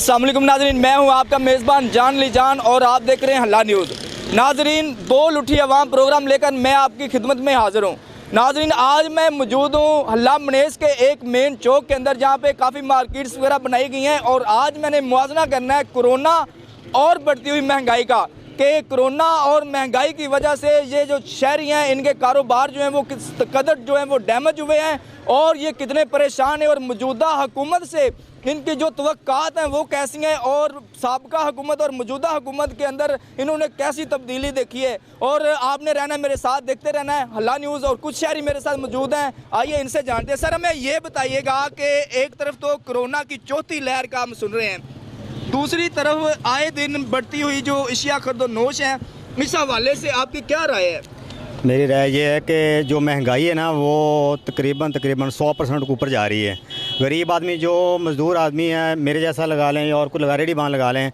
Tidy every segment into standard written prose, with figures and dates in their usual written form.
अस्सलाम वालेकुम नाजरीन, मैं हूं आपका मेज़बान जान ली जान और आप देख रहे हैं हल्ला न्यूज़। नाजरीन, दो लुठी अवाम प्रोग्राम लेकर मैं आपकी खिदमत में हाज़िर हूं। नाजरीन, आज मैं मौजूद हूं हल्ला मनेस के एक मेन चौक के अंदर, जहां पे काफ़ी मार्केट्स वगैरह बनाई गई हैं। और आज मैंने मुआवजा करना है कोरोना और बढ़ती हुई महंगाई का, कि कोरोना और महंगाई की वजह से ये जो शहरी हैं, इनके कारोबार जो हैं वो किस कदर जो हैं वो डैमेज हुए हैं और ये कितने परेशान हैं। और मौजूदा हुकूमत से इनकी जो तवक्कात हैं वो कैसी हैं, और साबका हुकूमत और मौजूदा हुकूमत के अंदर इन्होंने कैसी तब्दीली देखी है। और आपने रहना है, मेरे साथ देखते रहना है हल्ला न्यूज़। और कुछ शहरी मेरे साथ मौजूद हैं, आइए इनसे जानते हैं। सर, हमें ये बताइएगा कि एक तरफ तो कोरोना की चौथी लहर का हम सुन रहे हैं, दूसरी तरफ आए दिन बढ़ती हुई जो अशिया खरीदोनोश है, इस हवाले से आपकी क्या राय है? मेरी राय ये है कि जो महंगाई है ना वो तकरीबन 100% के ऊपर जा रही है। गरीब आदमी, जो मज़दूर आदमी है, मेरे जैसा लगा लें और कोई रेडी बांध लगा लें,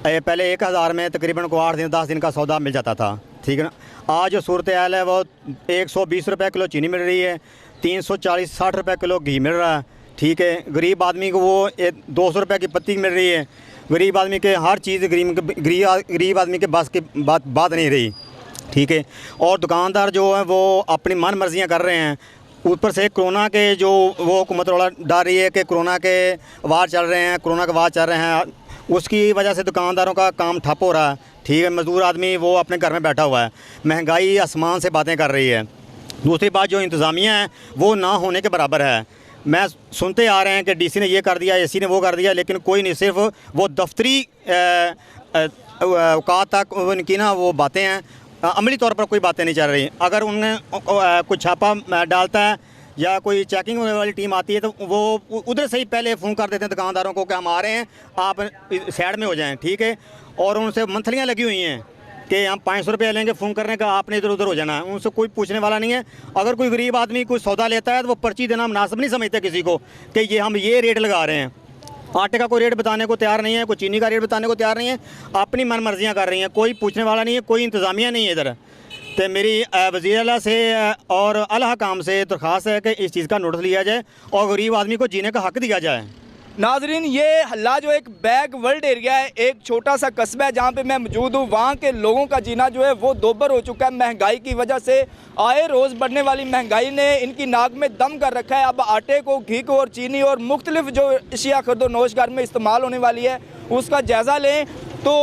पहले 1000 में तकरीबन को 8 दिन 10 दिन का सौदा मिल जाता था, ठीक है ना। आज जो सूरत हाल है वो 120 रुपये किलो चीनी मिल रही है, 340-60 रुपये किलो घी मिल रहा है, ठीक है। गरीब आदमी को वो 200 रुपये की पत्ती मिल रही है। गरीब आदमी के हर चीज़ गरीब आदमी के बस की बात नहीं रही, ठीक है। और दुकानदार जो है वो अपनी मन मर्जियाँ कर रहे हैं। ऊपर से कोरोना के जो वो हुकूमत वाला डर रही है कि कोरोना के वार चल रहे हैं, कोरोना के वार चल रहे हैं, उसकी वजह से दुकानदारों का काम ठप हो रहा है, ठीक है। मज़दूर आदमी वो अपने घर में बैठा हुआ है, महंगाई आसमान से बातें कर रही है। दूसरी बात, जो इंतज़ामिया है वो ना होने के बराबर है। मैं सुनते आ रहे हैं कि डीसी ने ये कर दिया, एसी ने वो कर दिया, लेकिन कोई नहीं, सिर्फ वो दफ्तरी औकात तक उनकी ना वो बातें हैं, अमली तौर पर कोई बातें नहीं चल रही। अगर उन्हें कुछ छापा डालता है या कोई चेकिंग वाली टीम आती है तो वो उधर से ही पहले फ़ोन कर देते हैं दुकानदारों को कि हम आ रहे हैं, आप साइड में हो जाएं, ठीक है। और उनसे मंथलियाँ लगी हुई हैं कि हम 500 रुपये लेंगे फ़ोन करने का, आपने इधर उधर हो जाना है, उनसे कोई पूछने वाला नहीं है। अगर कोई गरीब आदमी कोई सौदा लेता है तो वो पर्ची देना मुनासिब नहीं समझते किसी को कि ये हम ये रेट लगा रहे हैं। आटे का कोई रेट बताने को तैयार नहीं है, कोई चीनी का रेट बताने को तैयार नहीं है, अपनी मन मर्जियाँ कर रही हैं, कोई पूछने वाला नहीं है, कोई इंतज़ामिया नहीं है इधर। तो मेरी वज़ीर आला से और अला काम से दरख्वास्त है कि इस चीज़ का नोटिस लिया जाए और गरीब आदमी को जीने का हक़ दिया जाए। नाजरीन, ये हल्ला जो एक बैक वर्ल्ड एरिया है, एक छोटा सा कस्बा है जहाँ पे मैं मौजूद हूँ। वहाँ के लोगों का जीना जो है वो दोबर हो चुका है महंगाई की वजह से। आए रोज़ बढ़ने वाली महंगाई ने इनकी नाक में दम कर रखा है। अब आटे को, घी को और चीनी और मुख्तलिफ जो अशिया खरीदोनोश घर में इस्तेमाल होने वाली है उसका जायज़ा लें तो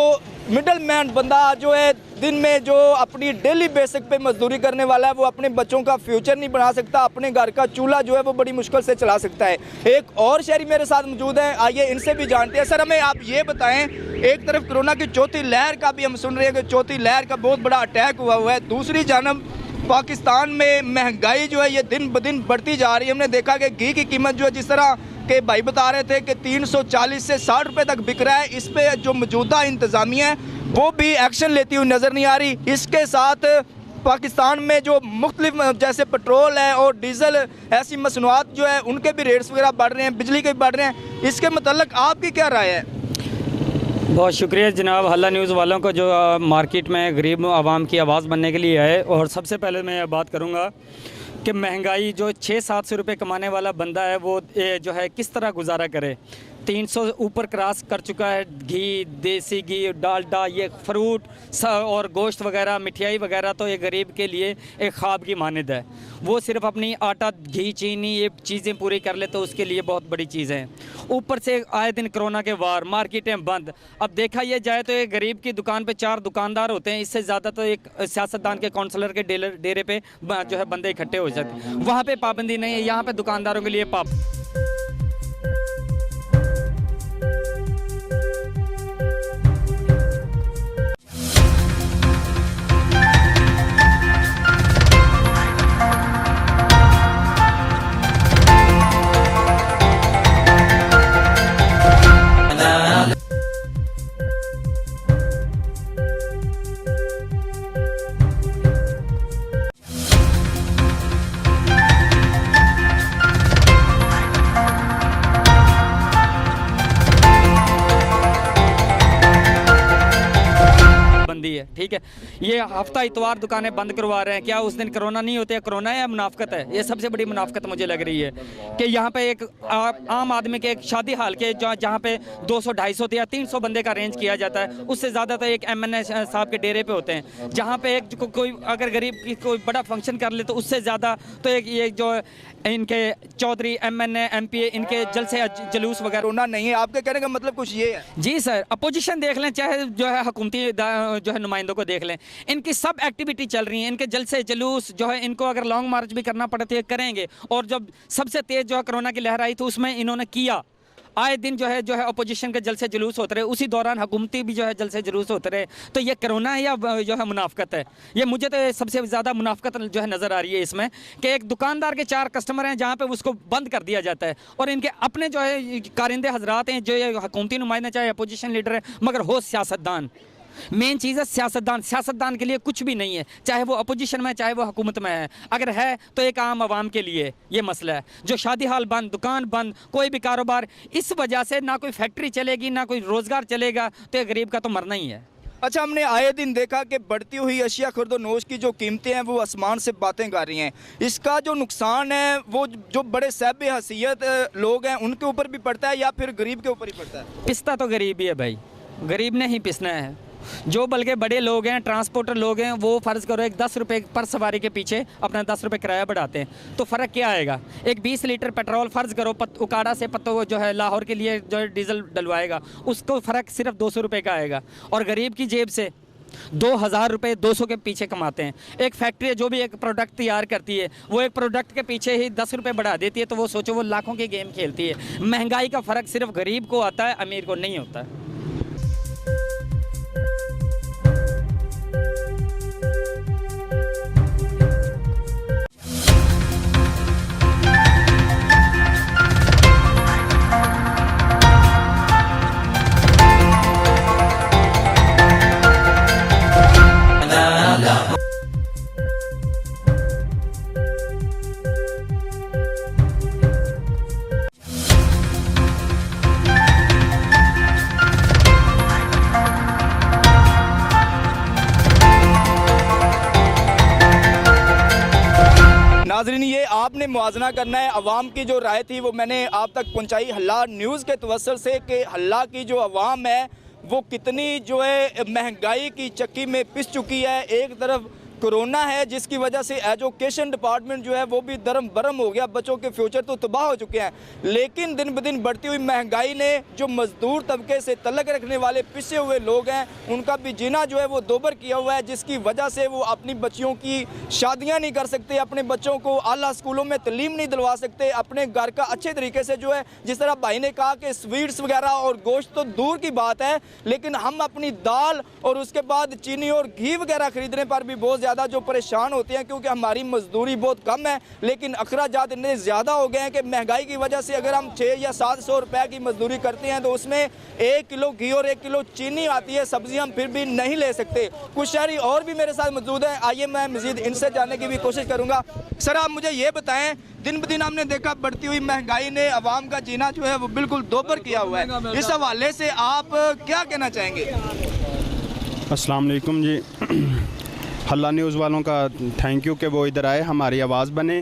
मिडल मैन बंदा जो है दिन में जो अपनी डेली बेसिक पे मजदूरी करने वाला है वो अपने बच्चों का फ्यूचर नहीं बना सकता, अपने घर का चूल्हा जो है वो बड़ी मुश्किल से चला सकता है। एक और शहरी मेरे साथ मौजूद है, आइए इनसे भी जानते हैं। सर, हमें आप ये बताएं, एक तरफ कोरोना की चौथी लहर का भी हम सुन रहे हैं कि चौथी लहर का बहुत बड़ा अटैक हुआ है, दूसरी जानब पाकिस्तान में महंगाई जो है ये दिन ब दिन बढ़ती जा रही है। हमने देखा कि घी की कीमत जो है, जिस तरह के भाई बता रहे थे कि 340 से 60 रुपये तक बिक रहा है, इस पे जो मौजूदा इंतज़ामिया है वो भी एक्शन लेती हुई नज़र नहीं आ रही। इसके साथ पाकिस्तान में जो मुख्तलिफ जैसे पेट्रोल है और डीज़ल, ऐसी मसनूआत जो है उनके भी रेट्स वगैरह बढ़ रहे हैं, बिजली के भी बढ़ रहे हैं। इसके मतलब आपकी क्या राय है? बहुत शुक्रिया जनाब हल्ला न्यूज़ वालों को जो मार्केट में गरीब आवाम की आवाज़ बनने के लिए आए। और सबसे पहले मैं ये बात करूँगा कि महंगाई जो 600-700 रुपये कमाने वाला बंदा है वो जो है किस तरह गुजारा करे। 300 ऊपर क्रॉस कर चुका है। घी, देसी घी, डालडा, ये फ्रूट और गोश्त वगैरह, मिठाई वगैरह तो ये गरीब के लिए एक ख्वाब की मानद है। वो सिर्फ अपनी आटा, घी, चीनी ये चीज़ें पूरी कर ले तो उसके लिए बहुत बड़ी चीज़ है। ऊपर से आए दिन कोरोना के वार, मार्केटें बंद। अब देखा यह जाए तो एक गरीब की दुकान पे 4 दुकानदार होते हैं, इससे ज़्यादा तो एक सियासतदान के काउंसलर के डेरे पे जो है बंदे इकट्ठे हो जाते हैं। वहाँ पे पाबंदी नहीं है, यहाँ पे दुकानदारों के लिए बंदी है, ठीक है। ये हफ्ता इतवार दुकानें बंद करवा रहे हैं, क्या उस दिन कोरोना नहीं होते? कोरोना है या मुनाफकत है? ये सबसे बड़ी मुनाफकत मुझे लग रही है कि यहाँ पे एक आम आदमी के एक शादी हाल के जहाँ पे 200-250 या 300 बंदे का अरेंज किया जाता है, उससे ज़्यादा तो एक MNA साहब के डेरे पे होते हैं, जहाँ पे एक कोई अगर गरीब की कोई बड़ा फंक्शन कर ले तो उससे ज़्यादा तो एक ये जो इनके चौधरी MNA MP इनके जलसे जुलूस वगैरह। कोरोना नहीं है, आपके कहने का मतलब कुछ ये है? जी सर, अपोजिशन देख लें, चाहे जो है हुकूमती जो है नुमाइंदों को देख लें, इनकी सब एक्टिविटी चल रही है, इनके जलसे जुलूस जो है, इनको अगर लॉन्ग मार्च भी करना पड़े तो ये करेंगे। और जब सबसे तेज़ जो है कोरोना की लहर आई तो उसमें इन्होंने किया, आए दिन जो है अपोजिशन के जलसे जुलूस होते रहे, उसी दौरान हुकूमती भी जो है जलसे जुलूस होते रहे। तो ये कोरोना है या जो है मुनाफकत है? ये मुझे तो सबसे ज़्यादा मुनाफकत जो है नज़र आ रही है इसमें, कि एक दुकानदार के 4 कस्टमर हैं जहाँ पे उसको बंद कर दिया जाता है, और इनके अपने जो है कारिंदे हजरात हैं, जो ये हुकूमती नुमाइंदे चाहे अपोजिशन लीडर है, मगर हो सियासतदान। मेन चीज़ है सियासतदान। सियासतदान के लिए कुछ भी नहीं है, चाहे वो अपोजिशन में है चाहे वो हुकूमत में है, अगर है तो एक आम आवाम के लिए ये मसला है। जो शादी हाल बंद, दुकान बंद, कोई भी कारोबार, इस वजह से ना कोई फैक्ट्री चलेगी ना कोई रोज़गार चलेगा, तो एक गरीब का तो मरना ही है। अच्छा, हमने आए दिन देखा कि बढ़ती हुई अशिया खुर्द-ओ-नोश की जो कीमतें हैं वो आसमान से बातें कर रही हैं। इसका जो नुकसान है वो जो बड़े साहिब हैसियत लोग हैं उनके ऊपर भी पड़ता है या फिर गरीब के ऊपर ही पड़ता है? पिसता तो गरीब ही है भाई, गरीब ने ही पिसना है। जो बल्कि बड़े लोग हैं, ट्रांसपोर्टर लोग हैं, वो फ़र्ज़ करो एक 10 रुपये पर सवारी के पीछे अपना 10 रुपये किराया बढ़ाते हैं, तो फ़र्क क्या आएगा? एक 20 लीटर पेट्रोल फ़र्ज़ करो उकाड़ा से पत्तो जो है लाहौर के लिए जो है डीजल डलवाएगा, उसको फ़र्क सिर्फ 200 रुपये का आएगा। और गरीब की जेब से 2000 रुपये 200 के पीछे कमाते हैं। एक फैक्ट्री जो भी एक प्रोडक्ट तैयार करती है, वो एक प्रोडक्ट के पीछे ही 10 रुपये बढ़ा देती है, तो वो सोचो वो लाखों की गेम खेलती है। महंगाई का फ़र्क सिर्फ गरीब को आता है, अमीर को नहीं होता है। नाज़रीन, ये आपने मुआजना करना है। अवाम की जो राय थी वो मैंने आप तक पहुंचाई हल्ला न्यूज़ के तवस्सुल से, कि हल्ला की जो अवाम है वो कितनी जो है महंगाई की चक्की में पिस चुकी है। एक तरफ कोरोना है जिसकी वजह से एजुकेशन डिपार्टमेंट जो है वो भी दरम बरम हो गया, बच्चों के फ्यूचर तो तबाह हो चुके हैं। लेकिन दिन ब दिन बढ़ती हुई महंगाई ने जो मजदूर तबके से तल्लक रखने वाले पिसे हुए लोग हैं उनका भी जीना जो है वो दोबर किया हुआ है, जिसकी वजह से वो अपनी बच्चियों की शादियां नहीं कर सकते, अपने बच्चों को आला स्कूलों में तालीम नहीं दिलवा सकते, अपने घर का अच्छे तरीके से जो है, जिस तरह भाई ने कहा कि स्वीट्स वगैरह और गोश्त तो दूर की बात है, लेकिन हम अपनी दाल और उसके बाद चीनी और घी वगैरह खरीदने पर भी बहुत ज़्यादा जो परेशान होते हैं, क्योंकि हमारी मजदूरी बहुत कम है, लेकिन अखराजात इतने ज़्यादा हो गए हैं कि महंगाई की वजह से अगर हम 600 या 700 रुपए की मजदूरी करते हैं तो उसमें 1 किलो घी और 1 किलो चीनी आती है, सब्जी हम फिर भी नहीं ले सकते। कुछ शहरी और भी मेरे साथ मौजूद हैं, आइए मैं मजीद इनसे जानने की भी कोशिश करूँगा। सर, आप मुझे ये बताएँ, दिन ब दिन हमने देखा बढ़ती हुई महंगाई ने अवाम का जीना जो है वो बिल्कुल दोबर किया हुआ है, इस हवाले से आप क्या कहना चाहेंगे? अस्सलाम वालेकुम जी। हल्ला न्यूज़ वालों का थैंक यू कि वो इधर आए, हमारी आवाज़ बने।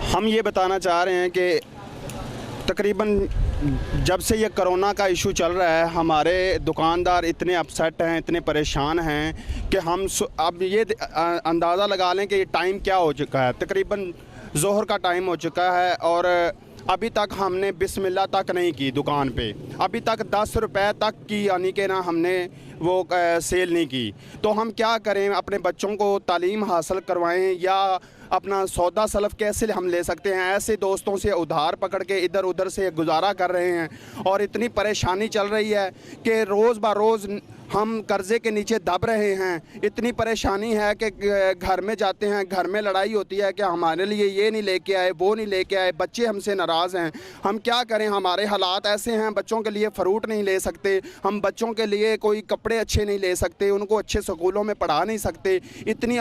हम ये बताना चाह रहे हैं कि तकरीबन जब से ये कोरोना का इशू चल रहा है, हमारे दुकानदार इतने अपसेट हैं, इतने परेशान हैं कि हम अब ये अंदाज़ा लगा लें कि टाइम क्या हो चुका है। तकरीबन ज़ोहर का टाइम हो चुका है और अभी तक हमने बिस्मिल्लाह तक नहीं की दुकान पे, अभी तक 10 रुपए तक की यानी कि ना हमने वो सेल नहीं की। तो हम क्या करें, अपने बच्चों को तालीम हासिल करवाएं या अपना सौदा सलफ कैसे हम ले सकते हैं? ऐसे दोस्तों से उधार पकड़ के इधर उधर से गुजारा कर रहे हैं और इतनी परेशानी चल रही है कि रोज़ ब रोज़ हम कर्ज़े के नीचे दब रहे हैं। इतनी परेशानी है कि घर में जाते हैं, घर में लड़ाई होती है कि हमारे लिए ये नहीं लेके आए, वो नहीं लेके आए, बच्चे हमसे नाराज़ हैं। हम क्या करें, हमारे हालात ऐसे हैं, बच्चों के लिए फ़रूट नहीं ले सकते, हम बच्चों के लिए कोई कपड़े अच्छे नहीं ले सकते, उनको अच्छे स्कूलों में पढ़ा नहीं सकते। इतनी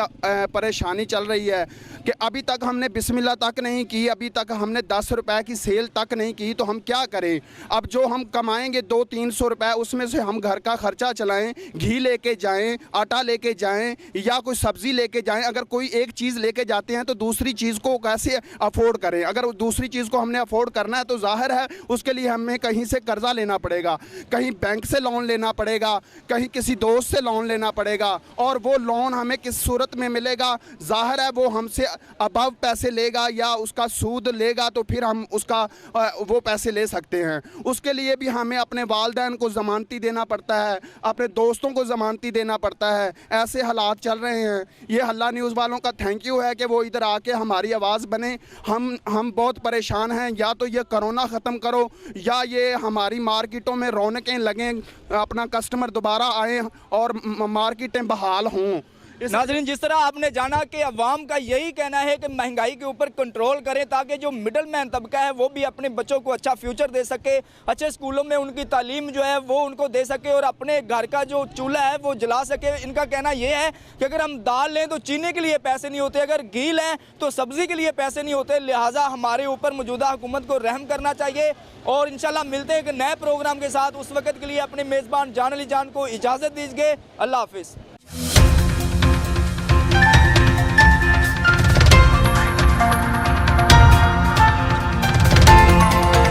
परेशानी चल रही है कि अभी तक हमने बिस्मिल्लाह तक नहीं की, अभी तक हमने 10 रुपए की सेल तक नहीं की। तो हम क्या करें? अब जो हम कमाएँगे 200-300 रुपये, उसमें से हम घर का ख़र्चा चलाएँ जाएं, घी लेके जाएं, आटा लेके जाएं या कोई सब्ज़ी लेके जाएं, अगर कोई एक चीज़ लेके जाते हैं तो दूसरी चीज़ को कैसे अफोर्ड करें। अगर दूसरी चीज़ को हमने अफोर्ड करना है तो जाहिर है उसके लिए हमें कहीं से कर्जा लेना पड़ेगा, कहीं बैंक से लोन लेना पड़ेगा, कहीं किसी दोस्त से लोन लेना पड़ेगा, और वो लोन हमें किस सूरत में मिलेगा, जाहिर है वो हमसे अबव पैसे लेगा या उसका सूद लेगा, तो फिर हम उसका वो पैसे ले सकते हैं। उसके लिए भी हमें अपने वालिदैन को ज़मानती देना पड़ता है, अपने दोस्तों को ज़मानती देना पड़ता है। ऐसे हालात चल रहे हैं। ये हल्ला न्यूज़ वालों का थैंक यू है कि वो इधर आके हमारी आवाज़ बने। हम बहुत परेशान हैं, या तो ये कोरोना ख़त्म करो या ये हमारी मार्केटों में रौनकें लगें, अपना कस्टमर दोबारा आए और मार्केटें बहाल हों। नाज़रीन, जिस तरह आपने जाना कि अवाम का यही कहना है कि महंगाई के ऊपर कंट्रोल करें ताकि जो मिडल मैन तबका है वो भी अपने बच्चों को अच्छा फ्यूचर दे सके, अच्छे स्कूलों में उनकी तालीम जो है वो उनको दे सके और अपने घर का जो चूल्हा है वो जला सके। इनका कहना ये है कि अगर हम दाल लें तो चीनी के लिए पैसे नहीं होते, अगर घी लें तो सब्ज़ी के लिए पैसे नहीं होते। लिहाजा हमारे ऊपर मौजूदा हुकूमत को रहम करना चाहिए और इंशाल्लाह मिलते हैं एक नए प्रोग्राम के साथ। उस वक्त के लिए अपने मेज़बान जान अली जान को इजाज़त दीजिए। अल्लाह हाफिज़।